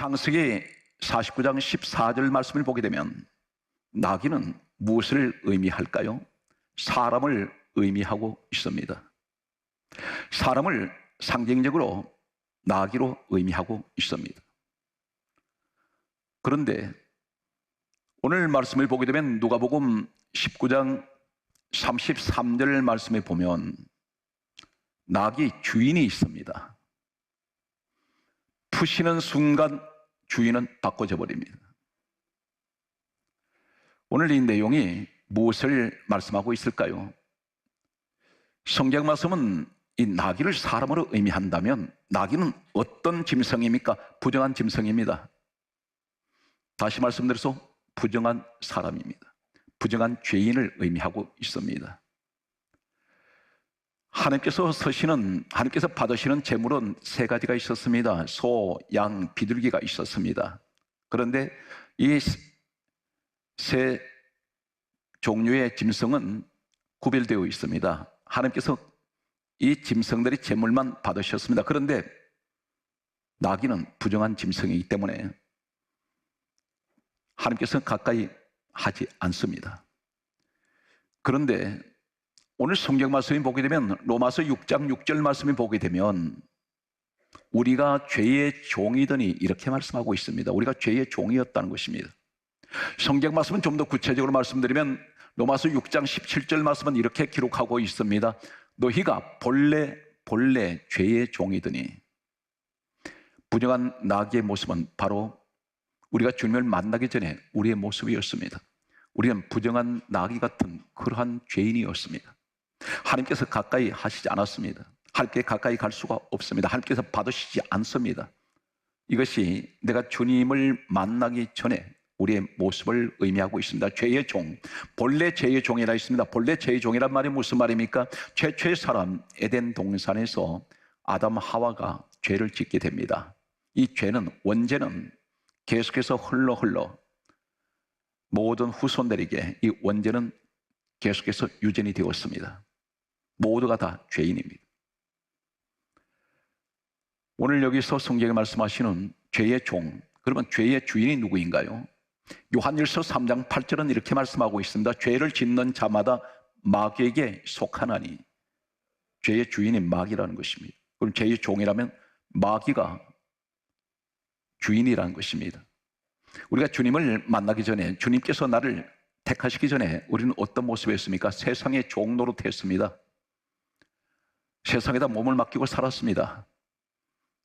창세기 49장 14절 말씀을 보게 되면 나귀는 무엇을 의미할까요? 사람을 의미하고 있습니다. 사람을 상징적으로 나귀로 의미하고 있습니다. 그런데 오늘 말씀을 보게 되면 누가복음 19장 33절 말씀에 보면 나귀 주인이 있습니다. 푸시는 순간 주인은 바꿔져 버립니다. 오늘 이 내용이 무엇을 말씀하고 있을까요? 성경 말씀은 이 나귀를 사람으로 의미한다면 나귀는 어떤 짐승입니까? 부정한 짐승입니다. 다시 말씀드려서 부정한 사람입니다. 부정한 죄인을 의미하고 있습니다. 하나님께서 받으시는 제물은 세 가지가 있었습니다. 소, 양, 비둘기가 있었습니다. 그런데 이 세 종류의 짐승은 구별되어 있습니다. 하나님께서 이 짐승들의 제물만 받으셨습니다. 그런데 나귀는 부정한 짐승이기 때문에 하나님께서는 가까이 하지 않습니다. 그런데 오늘 성경 말씀을 보게 되면 로마서 6장 6절 말씀을 보게 되면 우리가 죄의 종이더니 이렇게 말씀하고 있습니다. 우리가 죄의 종이었다는 것입니다. 성경 말씀은 좀 더 구체적으로 말씀드리면 로마서 6장 17절 말씀은 이렇게 기록하고 있습니다. 너희가 본래 죄의 종이더니. 부정한 나귀의 모습은 바로 우리가 주님을 만나기 전에 우리의 모습이었습니다. 우리는 부정한 나귀 같은 그러한 죄인이었습니다. 하나님께서 가까이 하시지 않았습니다. 하나님께 가까이 갈 수가 없습니다. 하나님께서 받으시지 않습니다. 이것이 내가 주님을 만나기 전에 우리의 모습을 의미하고 있습니다. 죄의 종, 본래 죄의 종이라 있습니다. 본래 죄의 종이란 말이 무슨 말입니까? 최초의 사람 에덴 동산에서 아담 하와가 죄를 짓게 됩니다. 이 죄는 원죄는 계속해서 흘러 모든 후손들에게 이 원죄는 계속해서 유전이 되었습니다. 모두가 다 죄인입니다. 오늘 여기서 성경에 말씀하시는 죄의 종, 그러면 죄의 주인이 누구인가요? 요한일서 3장 8절은 이렇게 말씀하고 있습니다. 죄를 짓는 자마다 마귀에게 속하나니. 죄의 주인이 마귀라는 것입니다. 그럼 죄의 종이라면 마귀가 주인이라는 것입니다. 우리가 주님을 만나기 전에, 주님께서 나를 택하시기 전에 우리는 어떤 모습이었습니까? 세상의 종 노릇했습니다. 세상에다 몸을 맡기고 살았습니다.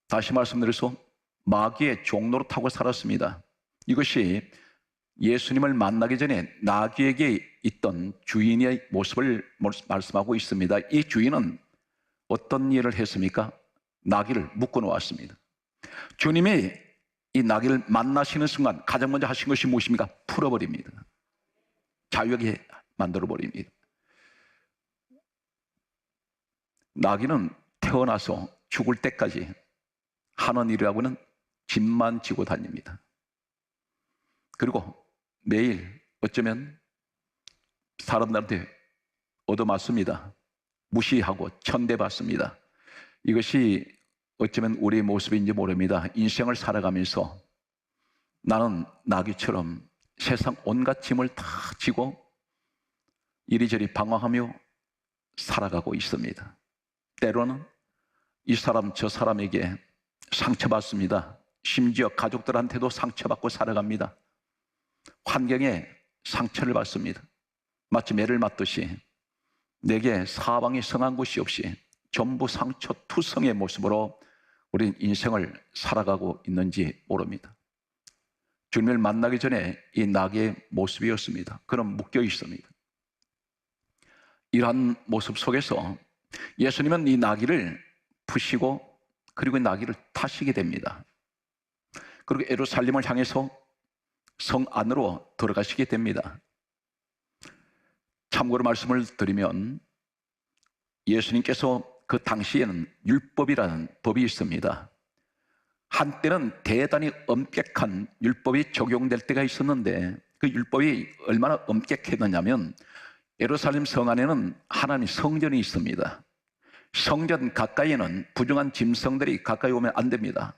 다시 말씀드려서 마귀의 종 노릇하고 살았습니다. 이것이 예수님을 만나기 전에 나귀에게 있던 주인의 모습을 말씀하고 있습니다. 이 주인은 어떤 일을 했습니까? 나귀를 묶어 놓았습니다. 주님이 이 나귀를 만나시는 순간 가장 먼저 하신 것이 무엇입니까? 풀어버립니다. 자유하게 만들어버립니다. 나귀는 태어나서 죽을 때까지 하는 일이라고는 짐만 지고 다닙니다. 그리고 매일 어쩌면 사람들한테 얻어맞습니다. 무시하고 천대받습니다. 이것이 어쩌면 우리의 모습인지 모릅니다. 인생을 살아가면서 나는 나귀처럼 세상 온갖 짐을 다 지고 이리저리 방황하며 살아가고 있습니다. 때로는 이 사람 저 사람에게 상처받습니다. 심지어 가족들한테도 상처받고 살아갑니다. 환경에 상처를 받습니다. 마치 매를 맞듯이 내게 사방이 성한 곳이 없이 전부 상처투성의 모습으로 우리는 인생을 살아가고 있는지 모릅니다. 주님을 만나기 전에 이 나귀의 모습이었습니다. 그는 묶여 있습니다. 이러한 모습 속에서 예수님은 이 나귀를 푸시고 그리고 이 나귀를 타시게 됩니다. 그리고 예루살렘을 향해서 성 안으로 들어가시게 됩니다. 참고로 말씀을 드리면 예수님께서 그 당시에는 율법이라는 법이 있습니다. 한때는 대단히 엄격한 율법이 적용될 때가 있었는데 그 율법이 얼마나 엄격했느냐면 예루살렘 성 안에는 하나님 성전이 있습니다. 성전 가까이에는 부정한 짐승들이 가까이 오면 안 됩니다.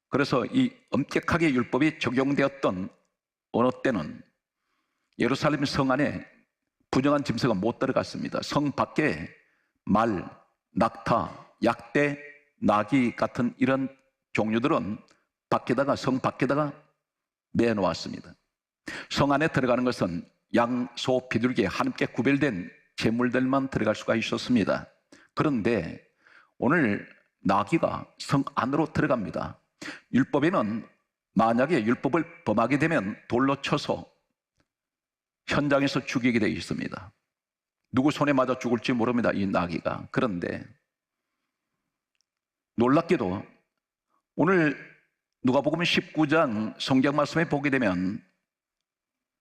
그래서 이 엄격하게 율법이 적용되었던 어느 때는 예루살렘 성 안에 부정한 짐승가 못 들어갔습니다. 성 밖에 말, 낙타, 약대, 나귀 같은 이런 종류들은 성 밖에다가 내놓았습니다. 성 안에 들어가는 것은 양, 소, 비둘기 하나님께 구별된 제물들만 들어갈 수가 있었습니다. 그런데 오늘 나귀가 성 안으로 들어갑니다. 율법에는 만약에 율법을 범하게 되면 돌로 쳐서 현장에서 죽이게 되어 있습니다. 누구 손에 맞아 죽을지 모릅니다, 이 나귀가. 그런데 놀랍게도 오늘 누가복음 19장 성경 말씀에 보게 되면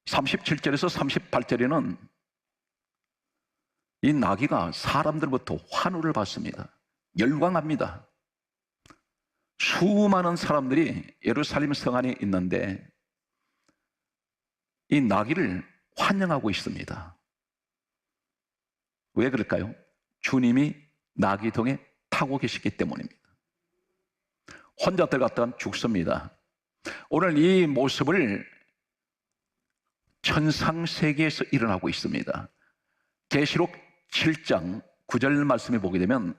37절에서 38절에는 이 나귀가 사람들부터 환호를 받습니다. 열광합니다. 수많은 사람들이 예루살렘 성 안에 있는데 이 나귀를 환영하고 있습니다. 왜 그럴까요? 주님이 나귀등에 타고 계시기 때문입니다. 혼자 들어갔다간 죽습니다. 오늘 이 모습을 천상세계에서 일어나고 있습니다. 계시록 7장 9절 말씀에 보게 되면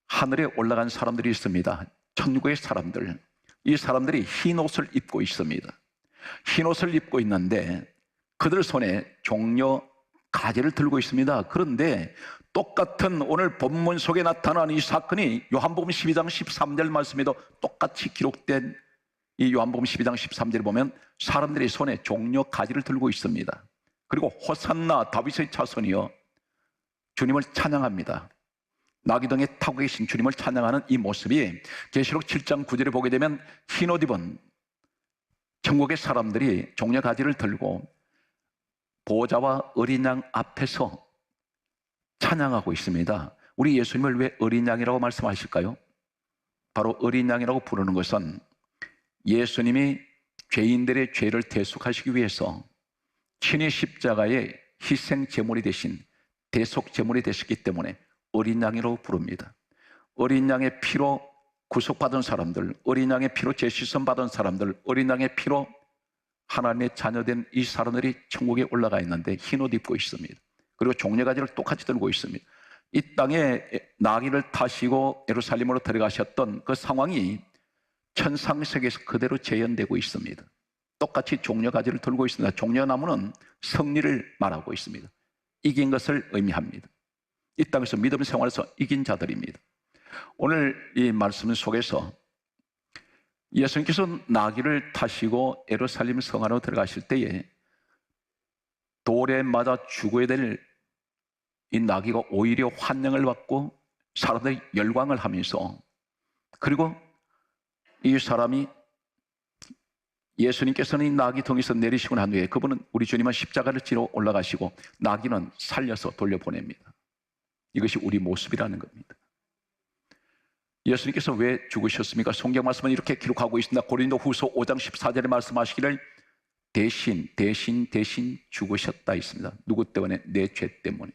하늘에 올라간 사람들이 있습니다. 천국의 사람들. 이 사람들이 흰 옷을 입고 있습니다. 흰 옷을 입고 있는데 그들 손에 종려 가지를 들고 있습니다. 그런데 똑같은 오늘 본문 속에 나타난 이 사건이 요한복음 12장 13절 말씀에도 똑같이 기록된 이 요한복음 12장 13절을 보면 사람들이 손에 종려 가지를 들고 있습니다. 그리고 호산나 다윗의 자손이여 주님을 찬양합니다. 나귀등에 타고 계신 주님을 찬양하는 이 모습이 계시록 7장 9절에 보게 되면 흰 옷 입은 천국의 사람들이 종려 가지를 들고 보호자와 어린 양 앞에서 찬양하고 있습니다. 우리 예수님을 왜 어린 양이라고 말씀하실까요? 바로 어린 양이라고 부르는 것은 예수님이 죄인들의 죄를 대속하시기 위해서 친히 십자가의 희생 제물이 되신 대속 제물이 되셨기 때문에 어린 양이라고 부릅니다. 어린 양의 피로 구속받은 사람들, 어린 양의 피로 죄시선 받은 사람들, 어린 양의 피로 하나님의 자녀된 이 사람들이 천국에 올라가 있는데 흰 옷 입고 있습니다. 그리고 종려가지를 똑같이 들고 있습니다. 이 땅에 나귀를 타시고 예루살렘으로 들어가셨던 그 상황이 천상세계에서 그대로 재현되고 있습니다. 똑같이 종려가지를 들고 있습니다. 종려나무는 승리를 말하고 있습니다. 이긴 것을 의미합니다. 이 땅에서 믿음 생활에서 이긴 자들입니다. 오늘 이 말씀 속에서 예수님께서 나귀를 타시고 예루살렘 성 안으로 들어가실 때에 돌에 맞아 죽어야 될 이 나귀가 오히려 환영을 받고 사람들이 열광을 하면서, 그리고 이 사람이 예수님께서는 이 나귀 등에서 내리시고 난 후에 그분은 우리 주님은 십자가를 지러 올라가시고 나귀는 살려서 돌려보냅니다. 이것이 우리 모습이라는 겁니다. 예수님께서 왜 죽으셨습니까? 성경 말씀은 이렇게 기록하고 있습니다. 고린도후서 5장 14절에 말씀하시기를 대신 죽으셨다 있습니다. 누구 때문에? 내 죄 때문에.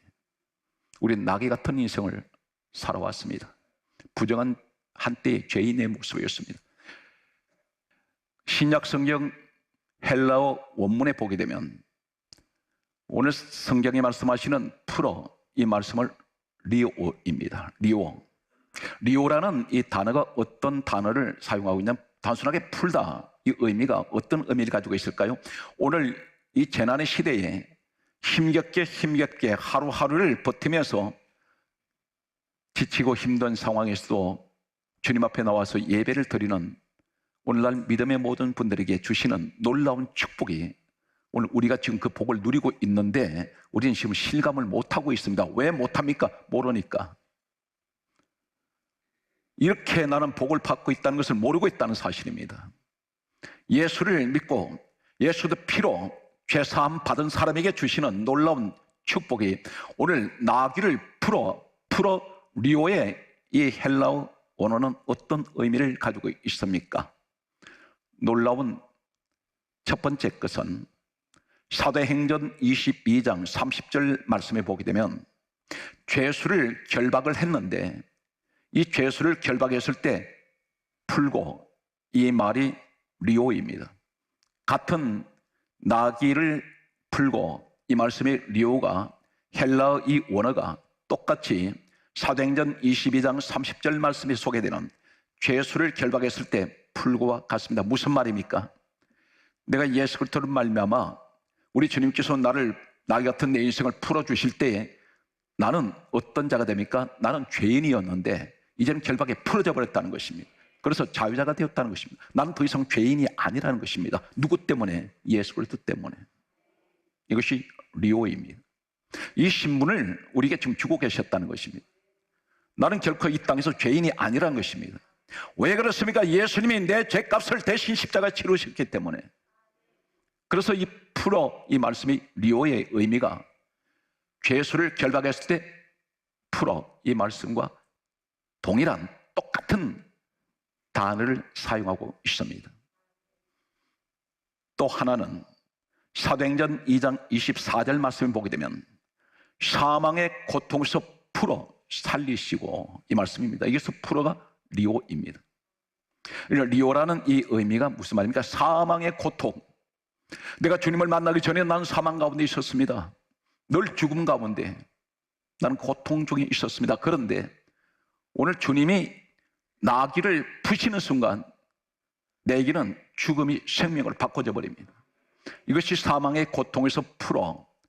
우리는 나귀 같은 인생을 살아왔습니다. 부정한 한때의 죄인의 모습이었습니다. 신약 성경 헬라어 원문에 보게 되면 오늘 성경이 말씀하시는 풀어, 이 말씀을 리오입니다. 리오라는 이 단어가 어떤 단어를 사용하고 있냐면 단순하게 풀다, 이 의미가 어떤 의미를 가지고 있을까요? 오늘 이 재난의 시대에 힘겹게 하루하루를 버티면서 지치고 힘든 상황에서도 주님 앞에 나와서 예배를 드리는 오늘날 믿음의 모든 분들에게 주시는 놀라운 축복이 오늘 우리가 지금 그 복을 누리고 있는데 우리는 지금 실감을 못하고 있습니다. 왜 못합니까? 모르니까. 이렇게 나는 복을 받고 있다는 것을 모르고 있다는 사실입니다. 예수를 믿고 예수의 피로 죄사함 받은 사람에게 주시는 놀라운 축복이 오늘 나귀를 풀어 리오의 이 헬라어 원어는 어떤 의미를 가지고 있습니까? 놀라운 첫 번째 것은 사도행전 22장 30절 말씀에 보게 되면 죄수를 결박을 했는데 이 죄수를 결박했을 때 풀고 이 말이 리오입니다. 같은 나귀를 풀고, 이 말씀의 리오가 헬라어 이 원어가 똑같이 사도행전 22장 30절 말씀에 소개되는 죄수를 결박했을 때 풀고와 같습니다. 무슨 말입니까? 내가 예수 그리스도를 말미암아 우리 주님께서 나기 같은 내 인생을 풀어주실 때에 나는 어떤 자가 됩니까? 나는 죄인이었는데 이제는 결박에 풀어져 버렸다는 것입니다. 그래서 자유자가 되었다는 것입니다. 나는 더 이상 죄인이 아니라는 것입니다. 누구 때문에? 예수 그리스도 때문에. 이것이 리오입니다. 이 신분을 우리에게 지금 주고 계셨다는 것입니다. 나는 결코 이 땅에서 죄인이 아니라는 것입니다. 왜 그렇습니까? 예수님이 내 죄값을 대신 십자가에 치르셨기 때문에. 그래서 이 말씀이 리오의 의미가 죄수를 결박했을 때 이 말씀과 동일한 똑같은 단어를 사용하고 있습니다. 또 하나는 사도행전 2장 24절 말씀을 보게 되면 사망의 고통에서 살리시고, 이 말씀입니다. 이것은 풀어가 리오입니다. 리오라는 이 의미가 무슨 말입니까? 사망의 고통. 내가 주님을 만나기 전에 나는 사망 가운데 있었습니다. 늘 죽음 가운데 나는 고통 중에 있었습니다. 그런데 오늘 주님이 나귀를 푸시는 순간 내게는 죽음이 생명으로 바꿔져 버립니다. 이것이 사망의 고통에서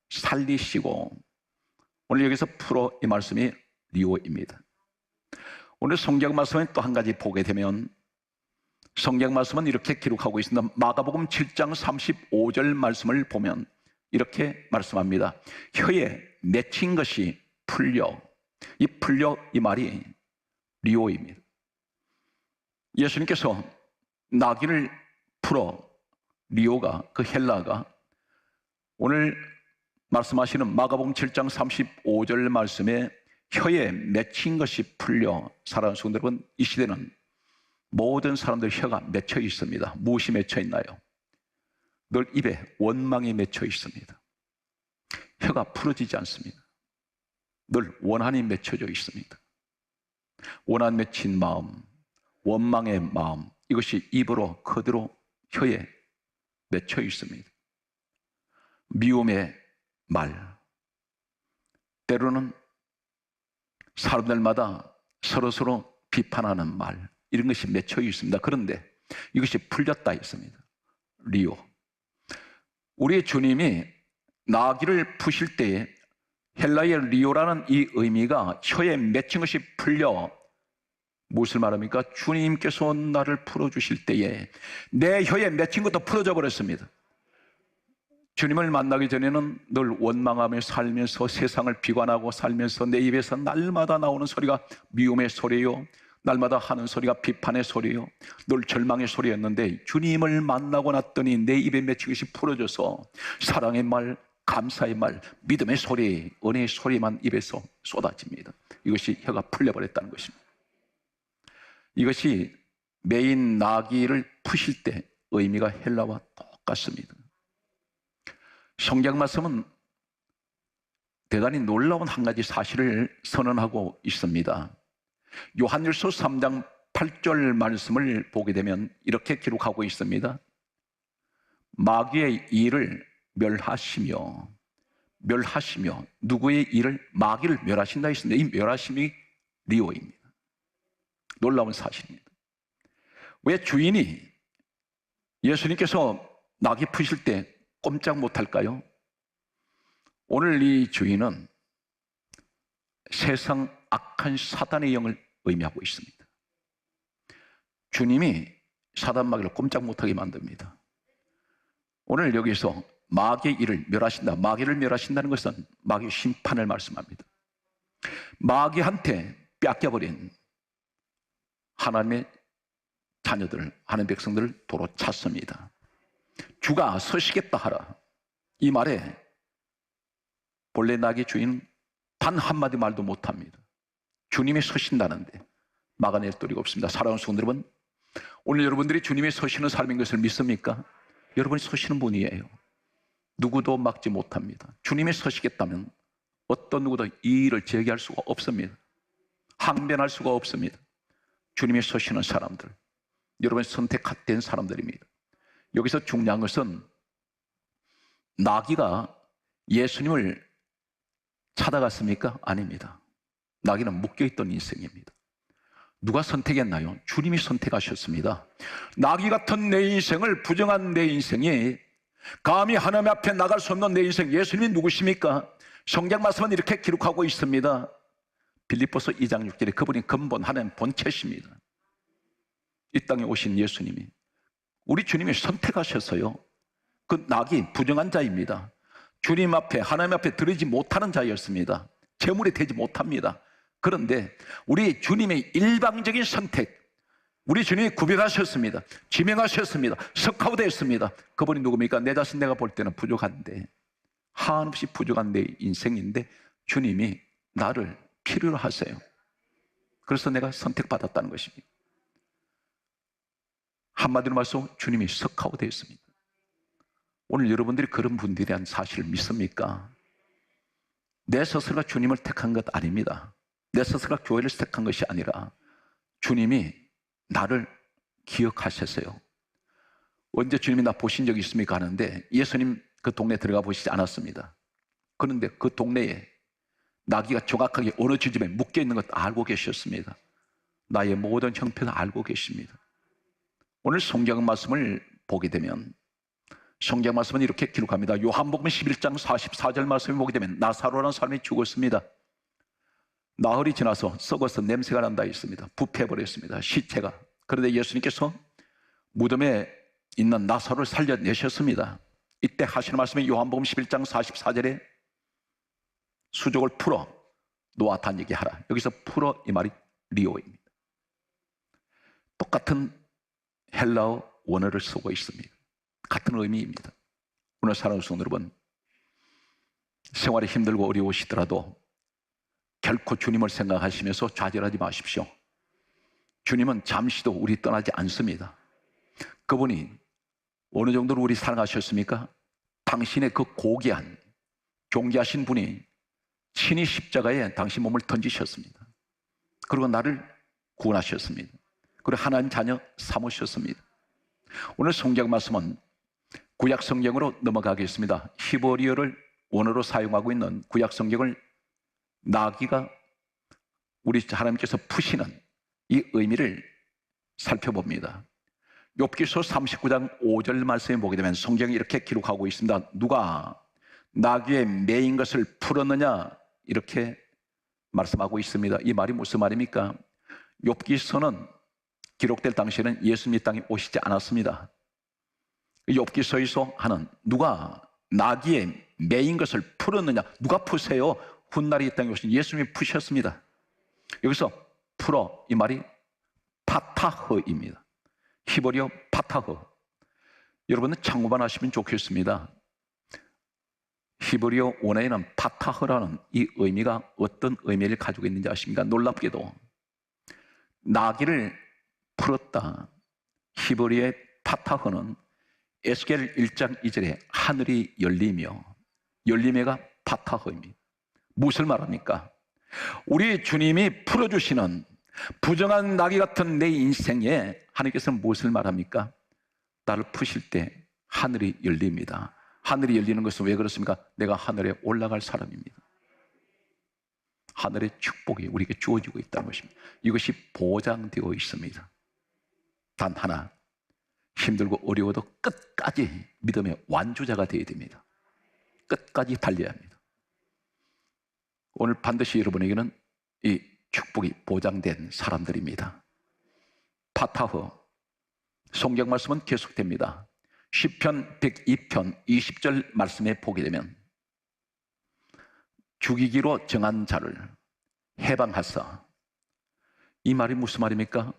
살리시고, 오늘 여기서 이 말씀이 리오입니다. 오늘 성경 말씀은 또 한 가지 보게 되면 성경 말씀은 이렇게 기록하고 있습니다. 마가복음 7장 35절 말씀을 보면 이렇게 말씀합니다. 혀에 맺힌 것이 풀려. 이 말이 리오입니다. 예수님께서 나귀를 리오가, 그 헬라가 오늘 말씀하시는 마가복음 7장 35절 말씀에 혀에 맺힌 것이 풀려. 사랑하는 성도 여러분, 이 시대는 모든 사람들 혀가 맺혀 있습니다. 무엇이 맺혀 있나요? 늘 입에 원망이 맺혀 있습니다. 혀가 풀어지지 않습니다. 늘 원한이 맺혀져 있습니다. 원한 맺힌 마음, 원망의 마음, 이것이 입으로 그대로 혀에 맺혀 있습니다. 미움의 말, 때로는 사람들마다 서로서로 비판하는 말, 이런 것이 맺혀 있습니다. 그런데 이것이 풀렸다 했습니다. 리오. 우리 주님이 나귀를 푸실 때에 헬라의 리오라는 이 의미가 혀에 맺힌 것이 풀려. 무엇을 말합니까? 주님께서 나를 풀어주실 때에 내 혀에 맺힌 것도 풀어져 버렸습니다. 주님을 만나기 전에는 늘 원망하며 살면서 세상을 비관하고 살면서 내 입에서 날마다 나오는 소리가 미움의 소리요, 날마다 하는 소리가 비판의 소리요, 늘 절망의 소리였는데 주님을 만나고 났더니 내 입에 맺힌 것이 풀어져서 사랑의 말, 감사의 말, 믿음의 소리, 은혜의 소리만 입에서 쏟아집니다. 이것이 혀가 풀려버렸다는 것입니다. 이것이 메인 나귀를 푸실 때 의미가 헬라와 똑같습니다. 성경 말씀은 대단히 놀라운 한 가지 사실을 선언하고 있습니다. 요한일서 3장 8절 말씀을 보게 되면 이렇게 기록하고 있습니다. 마귀의 일을 멸하시며 누구의 일을? 마귀를 멸하신다 했습니다. 이 멸하심이 리오입니다. 놀라운 사실입니다. 왜 주인이 예수님께서 나귀 푸실 때 꼼짝 못할까요? 오늘 이 주인은 세상 악한 사단의 영을 의미하고 있습니다. 주님이 사단 마귀를 꼼짝 못하게 만듭니다. 오늘 여기서 마귀의 일을 멸하신다. 마귀를 멸하신다는 것은 마귀 심판을 말씀합니다. 마귀한테 뺏겨버린 하나님의 자녀들, 하나님의 백성들을 도로 찾습니다. 주가 서시겠다 하라. 이 말에 본래 나귀 주인은 단 한마디 말도 못합니다. 주님이 서신다는데 막아낼 도리가 없습니다. 사랑하는 성도 여러분, 오늘 여러분들이 주님이 서시는 삶인 것을 믿습니까? 여러분이 서시는 분이에요. 누구도 막지 못합니다. 주님이 서시겠다면 어떤 누구도 이 일을 제기할 수가 없습니다. 항변할 수가 없습니다. 주님이 서시는 사람들, 여러분 선택된 사람들입니다. 여기서 중요한 것은 나귀가 예수님을 찾아갔습니까? 아닙니다. 나귀는 묶여있던 인생입니다. 누가 선택했나요? 주님이 선택하셨습니다. 나귀 같은 내 인생을, 부정한 내 인생이 감히 하나님 앞에 나갈 수 없는 내 인생, 예수님이 누구십니까? 성경 말씀은 이렇게 기록하고 있습니다. 빌립보서 2장 6절에 그분이 근본 하나님 본체십니다. 이 땅에 오신 예수님이, 우리 주님이 선택하셨어요. 그 낙이 부정한 자입니다. 주님 앞에, 하나님 앞에 드리지 못하는 자였습니다. 제물이 되지 못합니다. 그런데 우리 주님의 일방적인 선택, 우리 주님이 구별하셨습니다. 지명하셨습니다. 스카우트했습니다. 그분이 누굽니까? 내 자신 내가 볼 때는 부족한데, 한없이 부족한 내 인생인데 주님이 나를 필요로 하세요. 그래서 내가 선택받았다는 것입니다. 한마디로 말해서 주님이 스카우트했습니다. 오늘 여러분들이 그런 분들이란 사실을 믿습니까? 내 스스로가 주님을 택한 것 아닙니다. 내 스스로가 교회를 택한 것이 아니라 주님이 나를 기억하셨어요. 언제 주님이 나 보신 적이 있습니까? 하는데 예수님 그 동네 들어가 보시지 않았습니다. 그런데 그 동네에 나귀가 정확하게 어느 지점에 묶여있는 것 알고 계셨습니다. 나의 모든 형편을 알고 계십니다. 오늘 성경 말씀을 보게 되면 성경 말씀은 이렇게 기록합니다. 요한복음 11장 44절 말씀을 보게 되면 나사로라는 사람이 죽었습니다. 나흘이 지나서 썩어서 냄새가 난다 했습니다. 부패해버렸습니다. 시체가. 그런데 예수님께서 무덤에 있는 나사로를 살려내셨습니다. 이때 하시는 말씀이 요한복음 11장 44절에 수족을 풀어 놓았다는 얘기하라. 여기서 풀어 이 말이 리오입니다. 똑같은 헬라어 원어를 쓰고 있습니다. 같은 의미입니다. 오늘 사랑하는 성도 여러분, 생활이 힘들고 어려우시더라도 결코 주님을 생각하시면서 좌절하지 마십시오. 주님은 잠시도 우리 떠나지 않습니다. 그분이 어느 정도로 우리 사랑하셨습니까? 당신의 그 고귀한 존귀하신 분이 친히 십자가에 당신 몸을 던지셨습니다. 그리고 나를 구원하셨습니다. 그리고 하나님 자녀 삼으셨습니다. 오늘 성경 말씀은 구약 성경으로 넘어가겠습니다. 히브리어를 원어로 사용하고 있는 구약 성경을 나귀가 우리 하나님께서 푸시는 이 의미를 살펴봅니다. 욥기서 39장 5절 말씀에 보게 되면 성경이 이렇게 기록하고 있습니다. 누가 나귀의 매인 것을 풀었느냐, 이렇게 말씀하고 있습니다. 이 말이 무슨 말입니까? 욥기서는 기록될 당시에는 예수님이 땅에 오시지 않았습니다. 욥기서에서 하는 누가 나귀의 매인 것을 풀었느냐, 누가 푸세요? 훗날에 이 땅에 오신 예수님이 푸셨습니다. 여기서 풀어, 이 말이 파타흐입니다. 히브리어 파타흐. 여러분은 참고만 하시면 좋겠습니다. 히브리어 원어에는 파타흐라는 이 의미가 어떤 의미를 가지고 있는지 아십니까? 놀랍게도 나귀를 풀었다. 히브리어의 파타흐는 에스겔 1장 2절에 하늘이 열리며, 열림에가 파타흐입니다. 무엇을 말합니까? 우리 주님이 풀어주시는 부정한 나귀 같은 내 인생에 하나님께서는 무엇을 말합니까? 나를 푸실 때 하늘이 열립니다. 하늘이 열리는 것은 왜 그렇습니까? 내가 하늘에 올라갈 사람입니다. 하늘의 축복이 우리에게 주어지고 있다는 것입니다. 이것이 보장되어 있습니다. 단 하나, 힘들고 어려워도 끝까지 믿음의 완주자가 되어야 됩니다. 끝까지 달려야 합니다. 오늘 반드시 여러분에게는 이 축복이 보장된 사람들입니다. 파타흐. 성경 말씀은 계속됩니다. 시편 102편 20절 말씀에 보게 되면 죽이기로 정한 자를 해방하사. 이 말이 무슨 말입니까?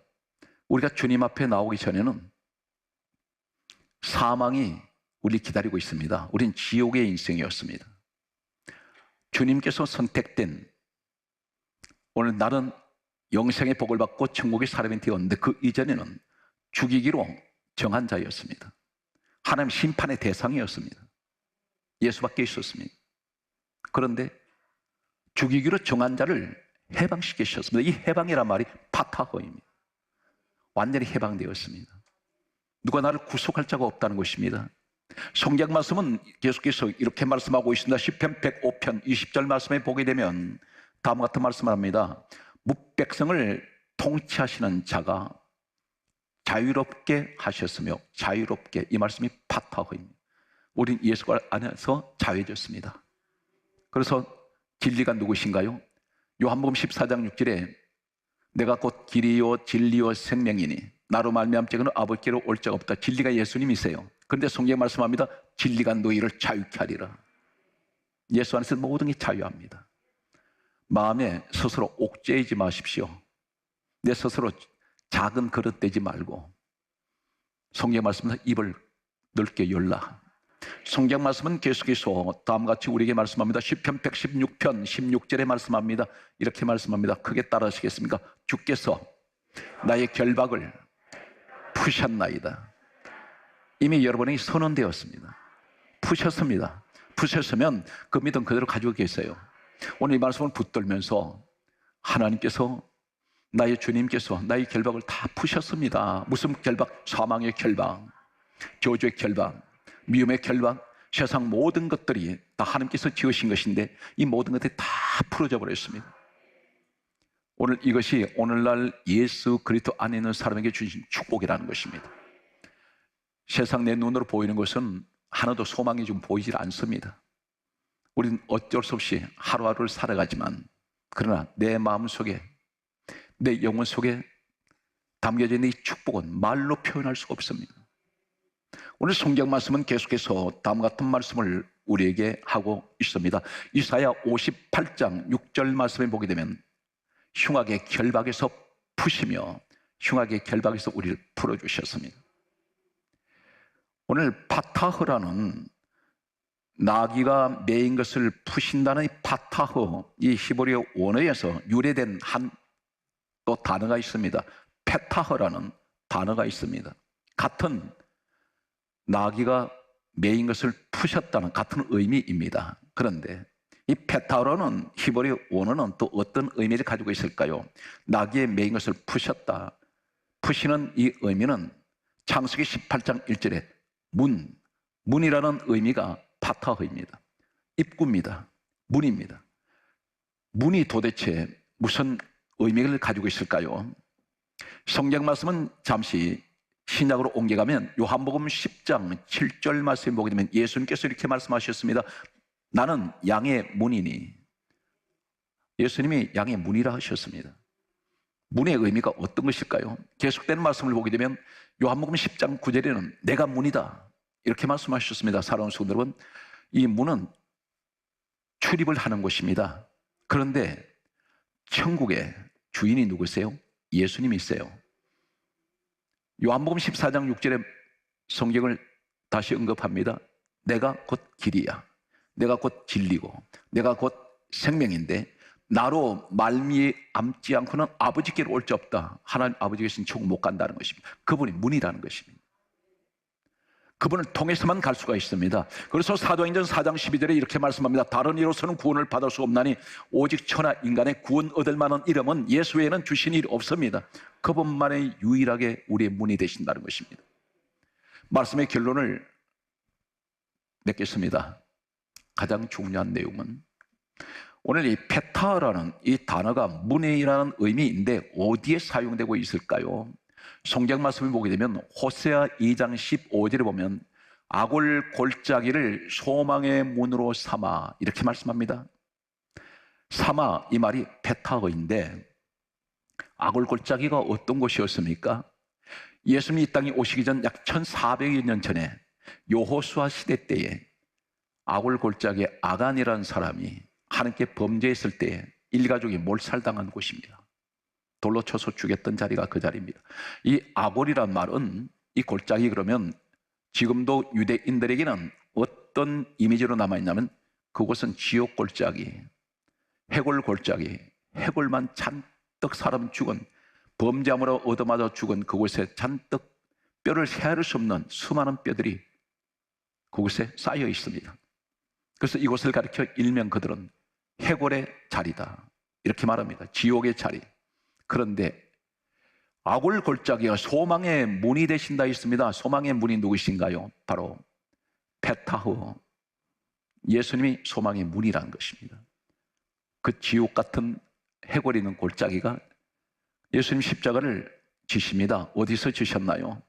우리가 주님 앞에 나오기 전에는 사망이 우리 기다리고 있습니다. 우린 지옥의 인생이었습니다. 주님께서 선택된, 오늘 나는 영생의 복을 받고 천국의 사람이 되었는데 그 이전에는 죽이기로 정한 자였습니다. 하나님 심판의 대상이었습니다. 예수밖에 있었습니다. 그런데 죽이기로 정한 자를 해방시키셨습니다. 이 해방이란 말이 파타흐입니다. 완전히 해방되었습니다. 누가 나를 구속할 자가 없다는 것입니다. 성경 말씀은 계속해서 이렇게 말씀하고 있습니다. 시편 105편 20절 말씀에 보게 되면 다음과 같은 말씀을 합니다. 백성을 통치하시는 자가 자유롭게 하셨으며, 자유롭게, 이 말씀이 파타허입니다. 우린 예수 안에서 자유해졌습니다. 그래서 진리가 누구신가요? 요한복음 14장 6절에 내가 곧 길이요 진리요 생명이니 나로 말미암 자는 아버지께로 올 자가 없다. 진리가 예수님이세요. 그런데 성경 말씀합니다. 진리가 너희를 자유케 하리라. 예수 안에서 모든 게 자유합니다. 마음에 스스로 옥죄이지 마십시오. 내 스스로 작은 그릇 되지 말고 성경 말씀은 입을 넓게 열라. 성경 말씀은 계속해서 다음과 같이 우리에게 말씀합니다. 시편 116편 16절에 말씀합니다. 이렇게 말씀합니다. 크게 따라하시겠습니까? 주께서 나의 결박을 푸셨나이다. 이미 여러분이 선언되었습니다. 푸셨습니다. 푸셨으면 그 믿음 그대로 가지고 계세요. 오늘 이 말씀을 붙들면서 하나님께서, 나의 주님께서 나의 결박을 다 푸셨습니다. 무슨 결박? 사망의 결박, 저주의 결박, 미움의 결박, 세상 모든 것들이 다 하나님께서 지으신 것인데 이 모든 것들이 다 풀어져 버렸습니다. 오늘 이것이 오늘날 예수 그리스도 안에 있는 사람에게 주신 축복이라는 것입니다. 세상 내 눈으로 보이는 것은 하나도 소망이 좀 보이질 않습니다. 우리는 어쩔 수 없이 하루하루를 살아가지만, 그러나 내 마음속에, 내 영혼 속에 담겨져 있는 이 축복은 말로 표현할 수가 없습니다. 오늘 성경 말씀은 계속해서 다음과 같은 말씀을 우리에게 하고 있습니다. 이사야 58장 6절 말씀에 보게 되면 흉악의 결박에서 푸시며 흉악의 결박에서 우리를 풀어주셨습니다. 오늘 파타흐라는 나귀가 매인 것을 푸신다는 이 파타흐, 이 히브리어 원어에서 유래된 한 또 단어가 있습니다. 페타흐라는 단어가 있습니다. 같은 나귀가 매인 것을 푸셨다는 같은 의미입니다. 그런데 이 페타흐라는 히브리어 원어는 또 어떤 의미를 가지고 있을까요? 나귀의 매인 것을 푸셨다. 푸시는 이 의미는 창세기 18장 1절에 문이라는 의미가 파타흐입니다. 입구입니다. 문입니다. 문이 도대체 무슨 의미를 가지고 있을까요? 성경 말씀은 잠시 신약으로 옮겨가면 요한복음 10장 7절 말씀을 보게 되면 예수님께서 이렇게 말씀하셨습니다. 나는 양의 문이니. 예수님이 양의 문이라 하셨습니다. 문의 의미가 어떤 것일까요? 계속되는 말씀을 보게 되면 요한복음 10장 9절에는 내가 문이다 이렇게 말씀하셨습니다. 사랑하는 성도 여러분, 이 문은 출입을 하는 곳입니다. 그런데 천국의 주인이 누구세요? 예수님이세요. 요한복음 14장 6절에 성경을 다시 언급합니다. 내가 곧 길이야. 내가 곧 진리고 내가 곧 생명인데 나로 말미암지 않고는 아버지께로 올 수 없다. 하나님 아버지 계신 천국 못 간다는 것입니다. 그분이 문이라는 것입니다. 그분을 통해서만 갈 수가 있습니다. 그래서 사도행전 4장 12절에 이렇게 말씀합니다. 다른 이로서는 구원을 받을 수 없나니 오직 천하 인간의 구원 얻을 만한 이름은 예수 외에는 주신 일이 없습니다. 그분만이 유일하게 우리의 문이 되신다는 것입니다. 말씀의 결론을 맺겠습니다. 가장 중요한 내용은 오늘 이 페타라는 이 단어가 문이라는 의미인데 어디에 사용되고 있을까요? 성경 말씀을 보게 되면 호세아 2장 15절에 보면 아골 골짜기를 소망의 문으로 삼아 이렇게 말씀합니다. 삼아 이 말이 페타어인데 아골 골짜기가 어떤 곳이었습니까? 예수님이 이 땅에 오시기 전 약 1400여 년 전에 여호수아 시대 때에 아골 골짜기에 아간이라는 사람이 하나님께 범죄했을 때에 일가족이 몰살당한 곳입니다. 돌로 쳐서 죽였던 자리가 그 자리입니다. 이 아골이란 말은 이 골짜기 그러면 지금도 유대인들에게는 어떤 이미지로 남아있냐면 그곳은 지옥 골짜기, 해골 골짜기, 해골만 잔뜩 사람 죽은 범죄함으로 얻어맞아 죽은 그곳에 잔뜩 뼈를 헤아릴 수 없는 수많은 뼈들이 그곳에 쌓여 있습니다. 그래서 이곳을 가리켜 일명 그들은 해골의 자리다 이렇게 말합니다. 지옥의 자리. 그런데 아굴 골짜기가 소망의 문이 되신다 했습니다. 소망의 문이 누구신가요? 바로 페타흐, 예수님이 소망의 문이라는 것입니다. 그 지옥 같은 해골 있는 골짜기가 예수님 십자가를 지십니다. 어디서 지셨나요?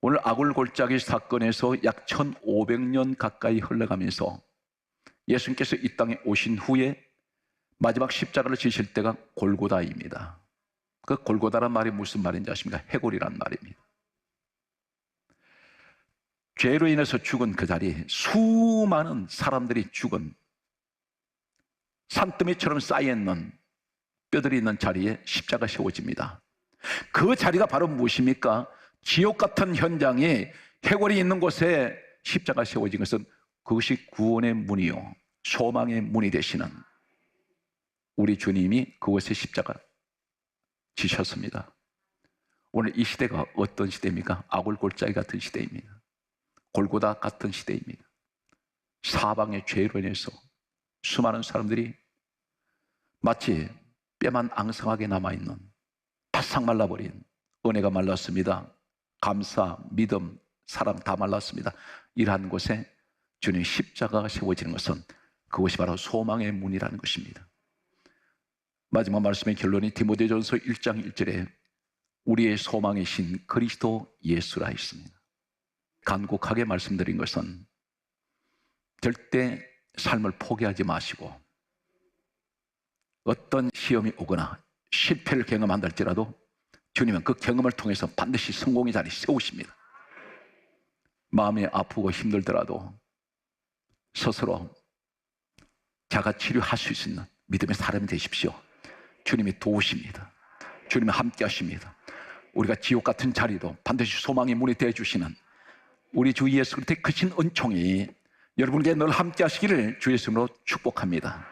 오늘 아굴 골짜기 사건에서 약 1500년 가까이 흘러가면서 예수님께서 이 땅에 오신 후에 마지막 십자가를 지실 때가 골고다입니다. 그 골고다란 말이 무슨 말인지 아십니까? 해골이란 말입니다. 죄로 인해서 죽은 그 자리에 수많은 사람들이 죽은 산더미처럼 쌓여있는 뼈들이 있는 자리에 십자가 세워집니다. 그 자리가 바로 무엇입니까? 지옥 같은 현장에 해골이 있는 곳에 십자가 세워진 것은 그것이 구원의 문이요, 소망의 문이 되시는 우리 주님이 그곳에 십자가 지셨습니다. 오늘 이 시대가 어떤 시대입니까? 아굴 골짜기 같은 시대입니다. 골고다 같은 시대입니다. 사방의 죄로 인해서 수많은 사람들이 마치 뼈만 앙상하게 남아있는 바싹 말라버린, 은혜가 말랐습니다. 감사, 믿음, 사랑 다 말랐습니다. 이러한 곳에 주님 십자가가 세워지는 것은 그것이 바로 소망의 문이라는 것입니다. 마지막 말씀의 결론이 디모데전서 1장 1절에 우리의 소망이신 그리스도 예수라 했습니다. 간곡하게 말씀드린 것은 절대 삶을 포기하지 마시고 어떤 시험이 오거나 실패를 경험한다 할지라도 주님은 그 경험을 통해서 반드시 성공의 자리 세우십니다. 마음이 아프고 힘들더라도 스스로 자가 치료할 수 있는 믿음의 사람이 되십시오. 주님이 도우십니다. 주님이 함께 하십니다. 우리가 지옥 같은 자리도 반드시 소망의 문이 되어주시는 우리 주 예수 그리스도의 크신 은총이 여러분에게 늘 함께 하시기를 주 예수님으로 축복합니다.